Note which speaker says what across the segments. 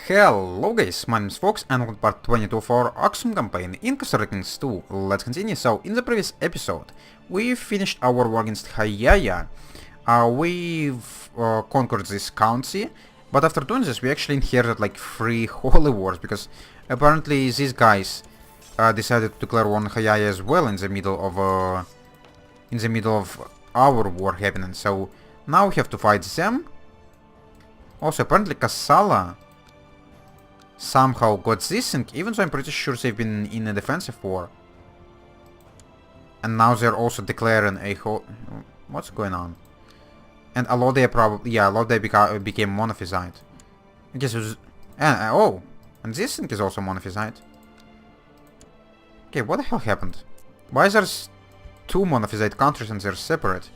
Speaker 1: Hello guys, my name is Fox and welcome to part 22 of our Axum campaign in Crusader 2. Let's continue. So, in the previous episode, we finished our war against Hayaya. We've conquered this county, but after doing this, we actually inherited like 3 holy wars, because apparently these guys decided to declare war on Hayaya as well in the middle of our war happening. So, now we have to fight them. Also, apparently Kassala somehow got this thing, even though I'm pretty sure they've been in a defensive war. And now they're also declaring a whole... What's going on? And Alodea probably... Yeah, Alodea became monophysite. I guess it was... oh! And this thing is also monophysite. Okay, what the hell happened? Why is there 2 monophysite countries and they're separate?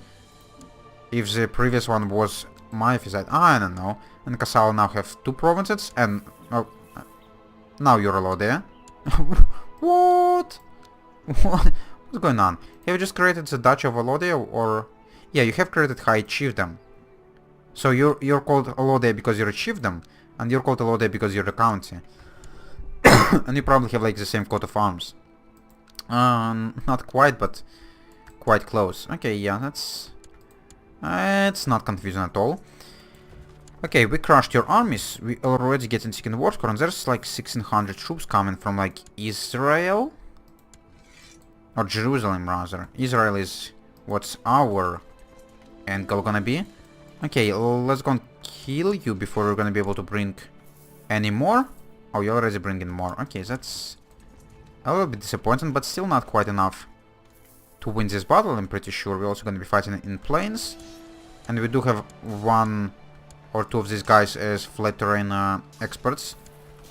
Speaker 1: If the previous one was monophysite, I don't know. And Kassala now have 2 provinces and... Oh, now you're Alodea. What? What's going on? Have you just created the Duchy of Alodea, or... Yeah, you have created High Chiefdom. So you're called Alodea because you're a chiefdom, and you're called Alodea because you're a county. And you probably have like the same coat of arms. Not quite, but quite close. Okay, yeah, that's... it's not confusing at all. Okay, we crushed your armies. We already getting second war score, and there's like 1600 troops coming from like Israel? Or Jerusalem rather. Israel is what's our angle gonna be. Okay, let's go and kill you before we're gonna be able to bring any more. Oh, you're already bringing more. Okay, that's a little bit disappointing, but still not quite enough to win this battle, I'm pretty sure. We're also gonna be fighting in plains. And we do have 1 or 2 of these guys as flat terrain experts.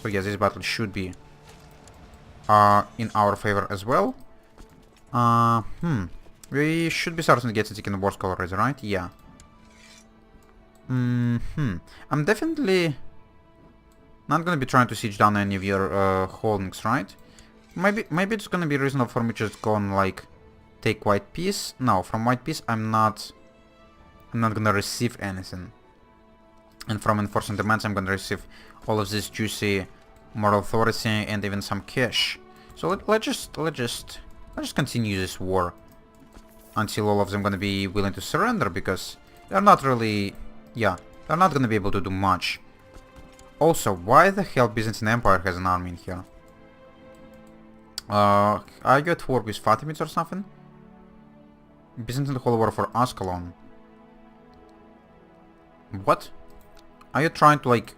Speaker 1: So yeah, this battle should be in our favor as well. We should be starting to get the war score already, right? Yeah. I'm definitely not gonna be trying to siege down any of your holdings, right? Maybe it's gonna be reasonable for me to just go and like take White Peace. No, from White Peace I'm not gonna receive anything. And from enforcing demands I'm gonna receive all of this juicy moral authority and even some cash. So let's just continue this war until all of them gonna be willing to surrender, because they're not really... Yeah, they're not gonna be able to do much. Also, why the hell Byzantine Empire has an army in here? Are you at war with Fatimids or something? Byzantine Holy War for Ascalon. What? Are you trying to like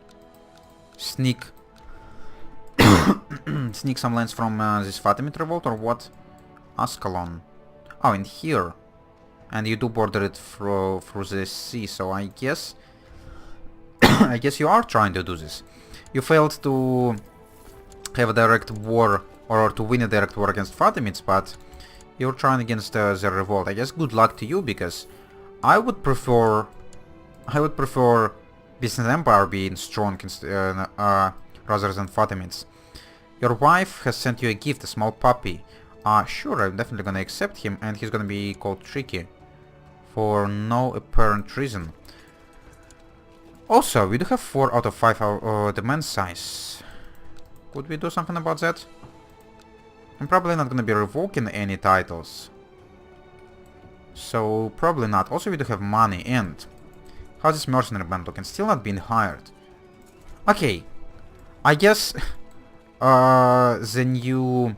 Speaker 1: sneak sneak some lands from this Fatimid revolt or what? Ascalon. Oh, in here. And you do border it through the sea, so I guess I guess you are trying to do this. You failed to have a direct war or to win a direct war against Fatimids, but you're trying against the revolt. I guess good luck to you, because I would prefer Byzantine Empire being strong rather than Fatimids. Your wife has sent you a gift, a small puppy. Sure, I'm definitely gonna accept him, and he's gonna be called Tricky for no apparent reason. Also, we do have 4 out of 5 demand size. Could we do something about that? I'm probably not gonna be revoking any titles, so probably not. Also, we do have money, and how's this mercenary band looking? Still not being hired. Okay, I guess the new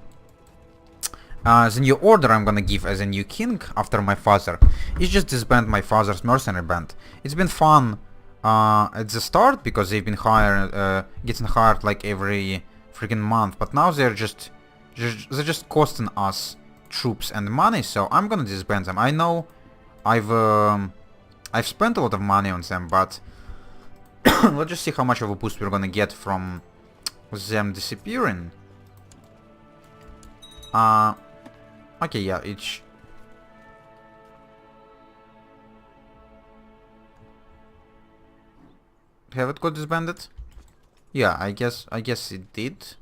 Speaker 1: order I'm gonna give as a new king after my father is just disband my father's mercenary band. It's been fun at the start because they've been getting hired like every freaking month, but now they're just costing us troops and money, so I'm gonna disband them. I know I've spent a lot of money on them, but let's just see how much of a boost we're gonna get from them disappearing. Okay, yeah, it's... Have it got disbanded? Yeah, I guess it did.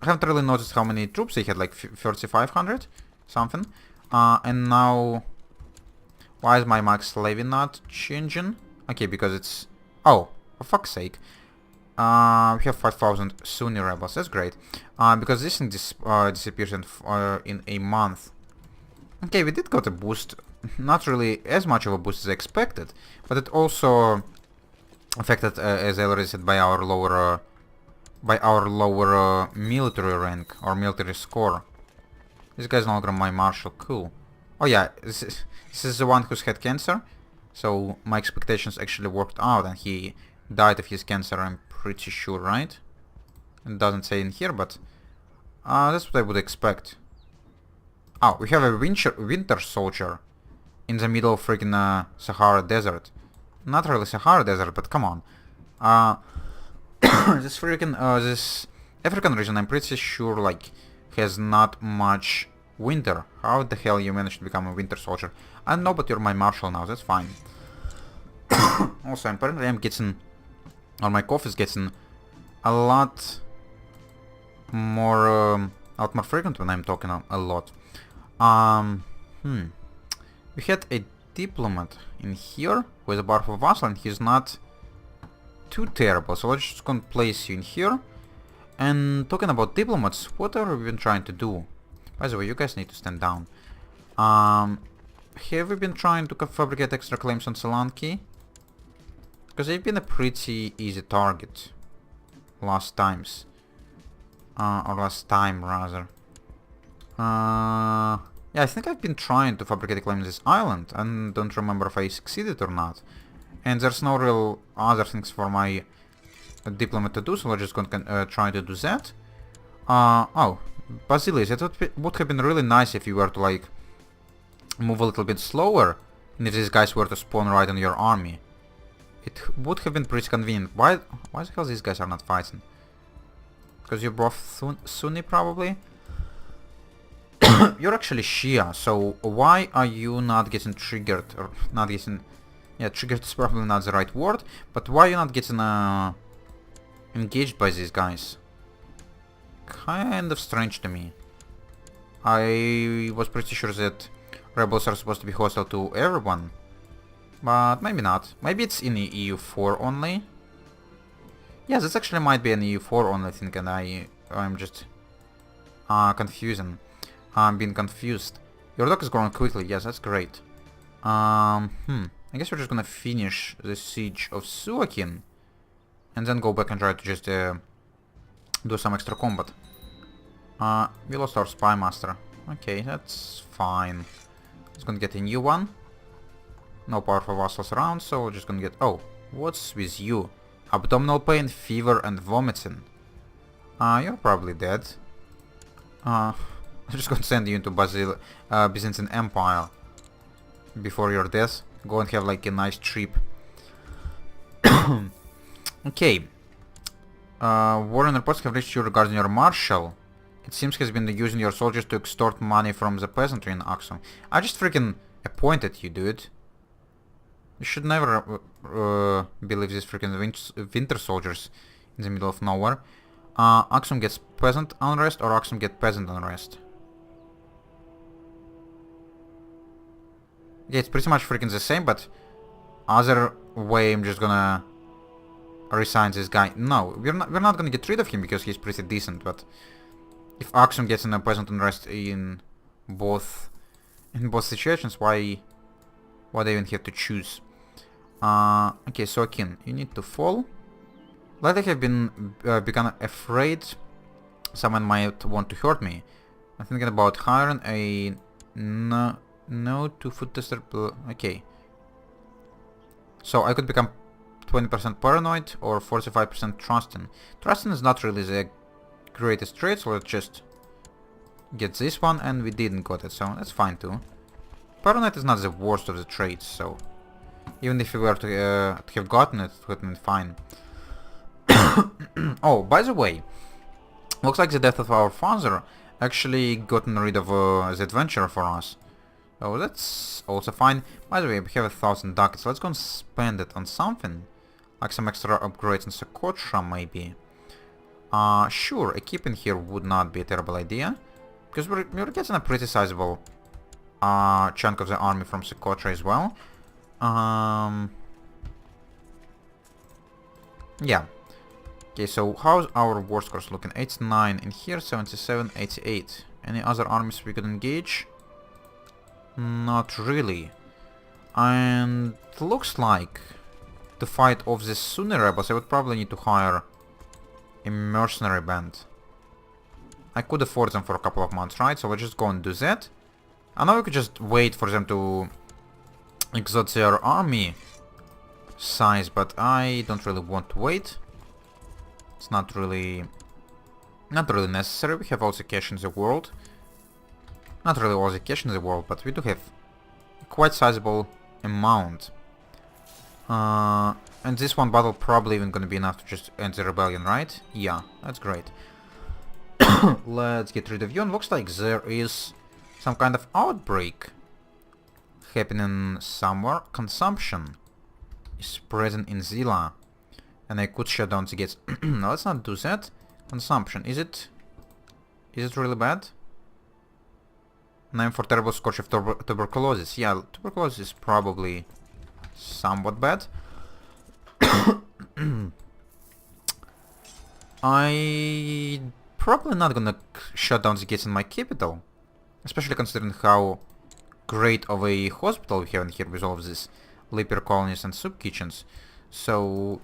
Speaker 1: I haven't really noticed how many troops they had, like 3,500 something. And now... Why is my max levy not changing? Okay, because it's... Oh, for fuck's sake. We have 5,000 Sunni rebels. That's great. Because this thing disappears in a month. Okay, we did got a boost. Not really as much of a boost as I expected, but it also affected, as I already said, by our lower military rank or military score. This guy's no longer my marshal. Cool. Oh yeah, this is the one who's had cancer. So my expectations actually worked out, and he died of his cancer. I'm pretty sure, right? It doesn't say in here, but that's what I would expect. Oh, we have a winter soldier in the middle of freaking Sahara Desert. Not really Sahara Desert, but come on. This African region, I'm pretty sure, like, has not much winter. How the hell you managed to become a winter soldier? I don't know, but you're my marshal now, that's fine. Also, apparently I'm getting, or my coffee is getting a lot more frequent when I'm talking a lot. We had a diplomat in here with a bar for vassal, and he's not too terrible, so let's just gonna place you in here. And talking about diplomats, what have we been trying to do? By the way, you guys need to stand down. Have we been trying to fabricate extra claims on Solanki? Because they've been a pretty easy target last times. Or last time, rather. Yeah, I think I've been trying to fabricate a claim on this island, and don't remember if I succeeded or not. And there's no real other things for my diplomat to do, so we're just gonna try to do that. Oh, Basilis, it would have been really nice if you were to, like, move a little bit slower, and if these guys were to spawn right on your army. It would have been pretty convenient. Why the hell these guys are not fighting? Because you're both Sunni, probably? You're actually Shia, so why are you not getting triggered, or not getting... Yeah, triggered is probably not the right word, but why are you not getting engaged by these guys? Kind of strange to me. I was pretty sure that rebels are supposed to be hostile to everyone, but maybe not. Maybe it's in the EU4 only. Yeah, this actually might be an EU4 only thing, and I'm just confusing. I'm being confused. Your dog is growing quickly. Yes, that's great. I guess we're just gonna finish the siege of Suakin, and then go back and try to just do some extra combat. We lost our spy master. Okay, that's fine. It's gonna get a new one. No powerful vassals around, so we're just gonna get... Oh, what's with you? Abdominal pain, fever, and vomiting. You're probably dead. I'm just gonna send you into Byzantine Empire before your death. Go and have like a nice trip. Okay. Warren reports have reached you regarding your marshal. It seems he's been using your soldiers to extort money from the peasantry in Axum. I just freaking appointed you, dude. You should never believe these freaking winter soldiers in the middle of nowhere. Axum gets peasant unrest, or Axum get peasant unrest? Yeah, it's pretty much freaking the same, but other way I'm just gonna resign this guy. No, we're not gonna get rid of him because he's pretty decent, but if Axum gets in a peasant unrest in both situations, why they even have to choose? Okay, so Akin, you need to fall. Lately I have become afraid someone might want to hurt me. I'm thinking about hiring a no 2-foot tester. Okay. So I could become 20% paranoid or 45% trusting. Trusting is not really the greatest trait, so let's just get this one, and we didn't got it, so that's fine too. Paranoid is not the worst of the traits, so even if we were to have gotten it, it would have been fine. Oh, by the way, looks like the death of our father actually gotten rid of the adventurer for us. So that's also fine. By the way, we have 1,000 ducats. Let's go and spend it on something. Like some extra upgrades in Socotra, maybe. Sure, a keep in here would not be a terrible idea. Because we're getting a pretty sizable chunk of the army from Socotra as well. Yeah. Okay, so how's our war scores looking? 89 in here, 77, 88. Any other armies we could engage? Not really. And looks like to fight off the Sunni rebels I would probably need to hire a mercenary band. I could afford them for a couple of months, right? So let's just go and do that. I know we could just wait for them to exhaust their army size, but I don't really want to wait. It's not really necessary. We have all the cash in the world. Not really all the cash in the world, but we do have a quite sizable amount. And this one battle probably even gonna be enough to just end the rebellion, right? Yeah, that's great. Let's get rid of you. And looks like there is some kind of outbreak happening somewhere. Consumption is present in Zila. And I could shut down the gates. No, let's not do that. Consumption. Is it really bad? Name for terrible scourge of tuberculosis. Yeah, tuberculosis is probably somewhat bad. I probably not gonna shut down the gates in my capital, especially considering how great of a hospital we have in here with all of these leper colonies and soup kitchens. So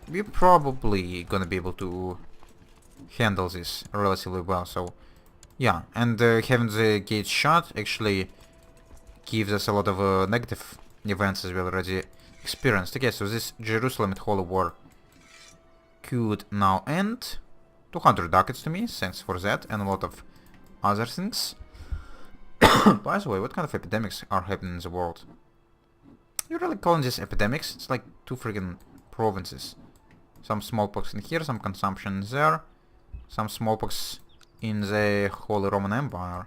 Speaker 1: we're probably gonna be able to handle this relatively well. So yeah, and having the gates shut actually gives us a lot of negative events as we already experienced. Okay, so this Jerusalem and Holy War could now end. 200 ducats to me, thanks for that, and a lot of other things. By the way, what kind of epidemics are happening in the world? You're really calling this epidemics? It's like two freaking provinces. Some smallpox in here, some consumption there, some smallpox in the Holy Roman Empire.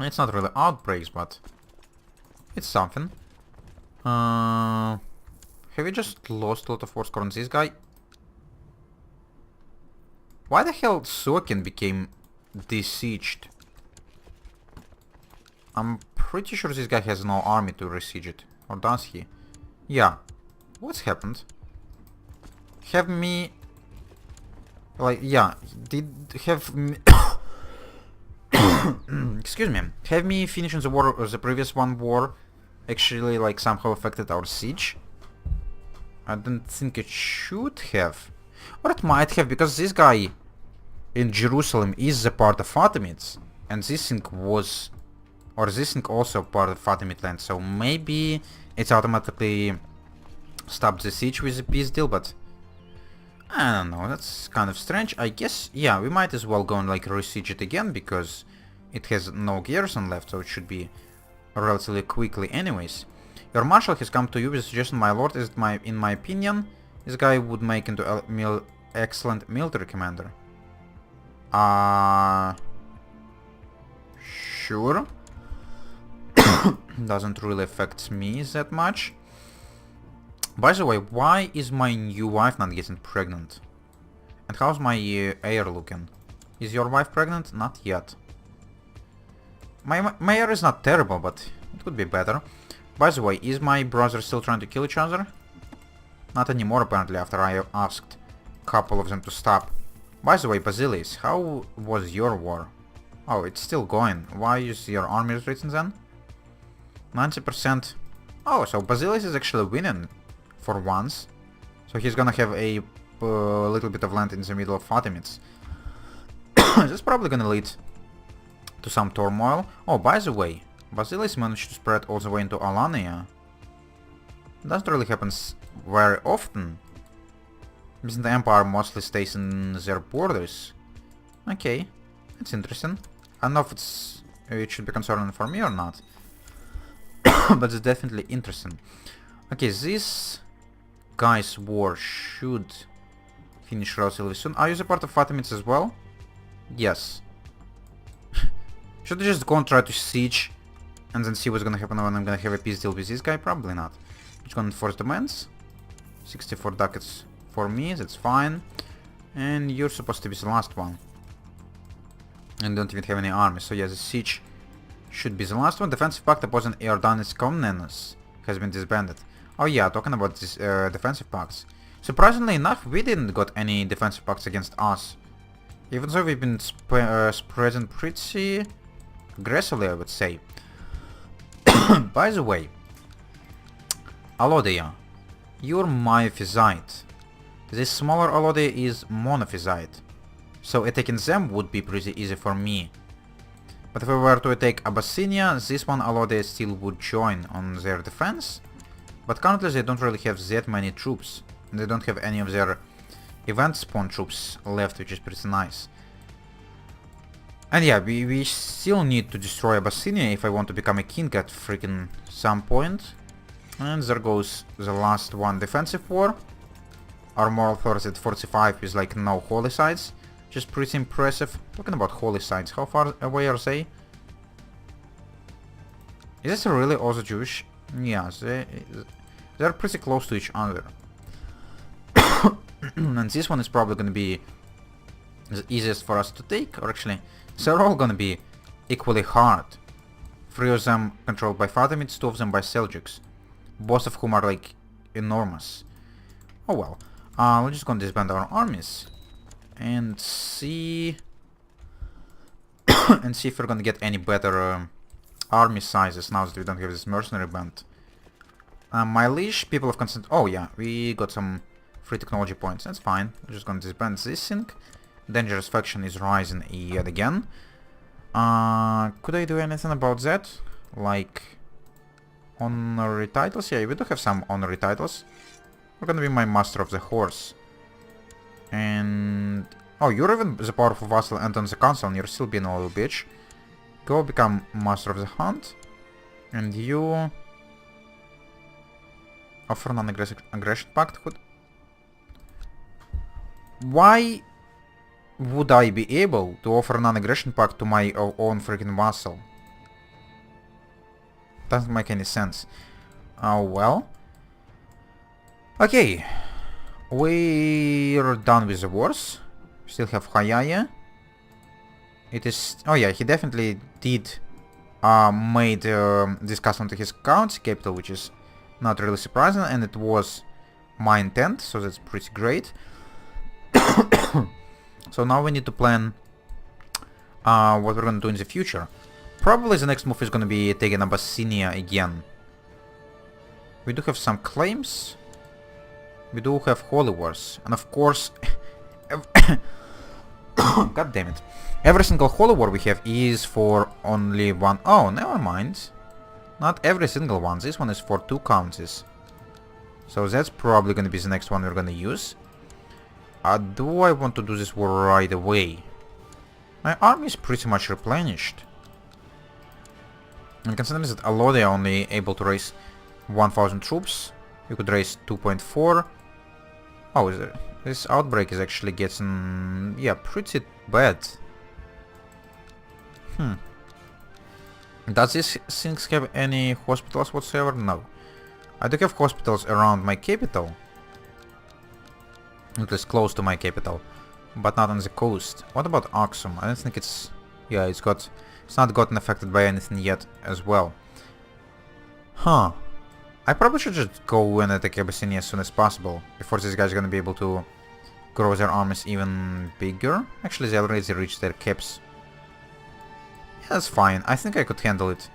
Speaker 1: It's not really outbreaks, but it's something. Have we just lost a lot of war score on this guy? Why the hell Sokin became besieged? I'm pretty sure this guy has no army to besiege it. Or does he? Yeah. What's happened? Have me... Like, yeah. Have me... Excuse me. Have me finishing the war, the previous war, actually, like, somehow affected our siege? I don't think it should have. Or it might have, because this guy in Jerusalem is a part of Fatimids, and this thing was, or this thing also part of Fatimid land, so maybe it's automatically stopped the siege with the peace deal, but I don't know, that's kind of strange. I guess, yeah, we might as well go and like re-siege it again, because it has no garrison left, so it should be relatively quickly anyways. Your marshal has come to you with a suggestion, my lord, is in my opinion, this guy would make into a excellent military commander. Sure. Doesn't really affect me that much. By the way, why is my new wife not getting pregnant? And how's my heir looking? Is your wife pregnant? Not yet. My heir is not terrible, but it could be better. By the way, is my brother still trying to kill each other? Not anymore, apparently, after I asked a couple of them to stop. By the way, Basilis, how was your war? Oh, it's still going. Why is your army written then? 90%. Oh, so Basilis is actually winning for once. So he's gonna have a little bit of land in the middle of Fatimids. That's probably gonna lead to some turmoil. Oh, by the way, Basilis managed to spread all the way into Alania. Doesn't really happen very often. Byzantine Empire mostly stays in their borders. Okay, that's interesting. I don't know if it should be concerning for me or not. But it's definitely interesting. Okay, this guy's war should finish relatively soon. Are you the part of Fatimids as well? Yes. Should I just go and try to siege and then see what's gonna happen when I'm gonna have a peace deal with this guy? Probably not. Just gonna enforce demands. 64 ducats for me, that's fine. And you're supposed to be the last one. And don't even have any army, so yeah, the siege should be the last one. Defensive pact opposing Iordanis Comnenus has been disbanded. Oh yeah, talking about these defensive pacts. Surprisingly enough, we didn't got any defensive pacts against us. Even though we've been spreading pretty aggressively, I would say. By the way, Alodia, you're Myophysite. This smaller Alodia is Monophysite. So attacking them would be pretty easy for me. But if we were to attack Abyssinia, this one Alodia still would join on their defense. But currently they don't really have that many troops. And they don't have any of their event spawn troops left, which is pretty nice. And yeah, we still need to destroy Abyssinia if I want to become a king at freaking some point. And there goes the last one defensive war. Our moral authority at 45 is like no holy sites. Which is pretty impressive. Talking about holy sites, how far away are they? Is this really also Jewish? Yeah, they're pretty close to each other. And this one is probably gonna be the easiest for us to take, or actually, they're all gonna be equally hard. 3 of them controlled by Fatimids, 2 of them by Seljuks. Both of whom are like enormous. Oh well. We're just gonna disband our armies. And see if we're gonna get any better army sizes now that we don't have this mercenary band. My liege, people of consent. Oh yeah, we got some free technology points. That's fine. We're just gonna disband this thing. Dangerous faction is rising yet again. Could I do anything about that? Like honorary titles? Yeah, we do have some honorary titles. We're gonna be my master of the horse. And oh, you're even the powerful vassal and on the council, and you're still being a little bitch. Go become master of the hunt, and you offer non-aggression pact. Why would I be able to offer non-aggression pact to my own freaking vassal? Doesn't make any sense. Oh well. Okay. We're done with the wars. Still have Hayaya. It is... oh yeah, he definitely did made this castle into his county capital, which is not really surprising, and it was my intent, so that's pretty great. So now we need to plan what we're gonna do in the future. Probably the next move is gonna be taking Abyssinia again. We do have some claims. We do have holy wars, and of course, god damn it, every single holy war we have is for only one. Oh, never mind, not every single one. This one is for 2 counties, so that's probably gonna be the next one we're gonna use. Do I want to do this war right away? My army is pretty much replenished, and considering that Alodia only able to raise 1000 troops, you could raise 2.4. Oh, this outbreak is actually getting, yeah, pretty bad. Does these things have any hospitals whatsoever? No. I do have hospitals around my capital. At least close to my capital. But not on the coast. What about Axum? I don't think it's... yeah, it's not gotten affected by anything yet as well. Huh. I probably should just go and attack Abyssinia as soon as possible, before these guys are gonna be able to grow their armies even bigger. Actually, they already reached their caps. Yeah, that's fine. I think I could handle it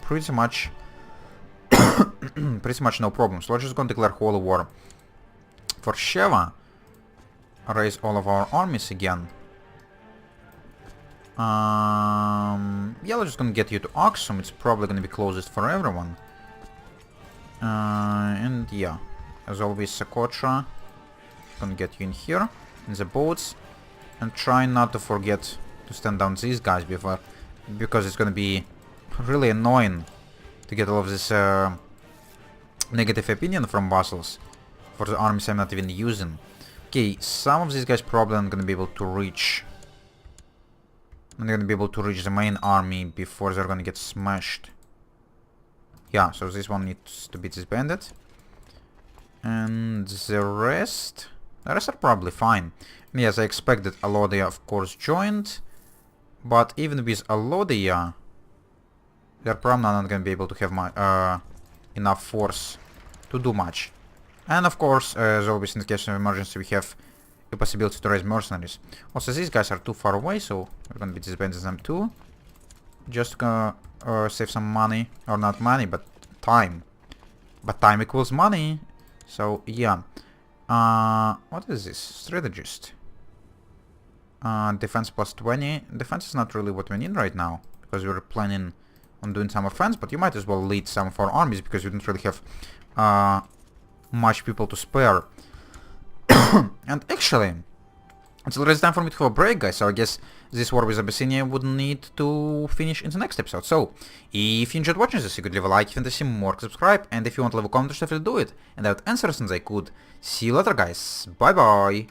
Speaker 1: pretty much. Pretty much no problem. So we're just gonna declare holy war for Sheva. Raise all of our armies again. Yeah, we're just gonna get you to Axum. It's probably gonna be closest for everyone. And yeah, as always, Socotra, gonna get you in here, in the boats, and try not to forget to stand down these guys before, because it's gonna be really annoying to get all of this negative opinion from vassals for the armies I'm not even using. Okay, some of these guys probably aren't gonna be able to reach. I'm gonna be able to reach the main army before they're gonna get smashed. Yeah, so this one needs to be disbanded. And the rest are probably fine. And yes, I expect that Alodia, of course, joined. But even with Alodia, they're probably not going to be able to have enough force to do much. And of course, as always in the case of emergency, we have the possibility to raise mercenaries. Also, these guys are too far away, so we're gonna be disbanding them too. Just gonna save some money, or not money, but time. But time equals money, so yeah. What is this? Strategist. Defense plus 20. Defense is not really what we need right now, because we're planning on doing some offense, but you might as well lead some of our armies, because we don't really have much people to spare. And actually, it's already time for me to have a break, guys, so I guess this war with Abyssinia would need to finish in the next episode. So, if you enjoyed watching this, you could leave a like if you want to see more, subscribe, and if you want to leave a comment, definitely do it, and I would answer as soon as I could. See you later, guys. Bye bye.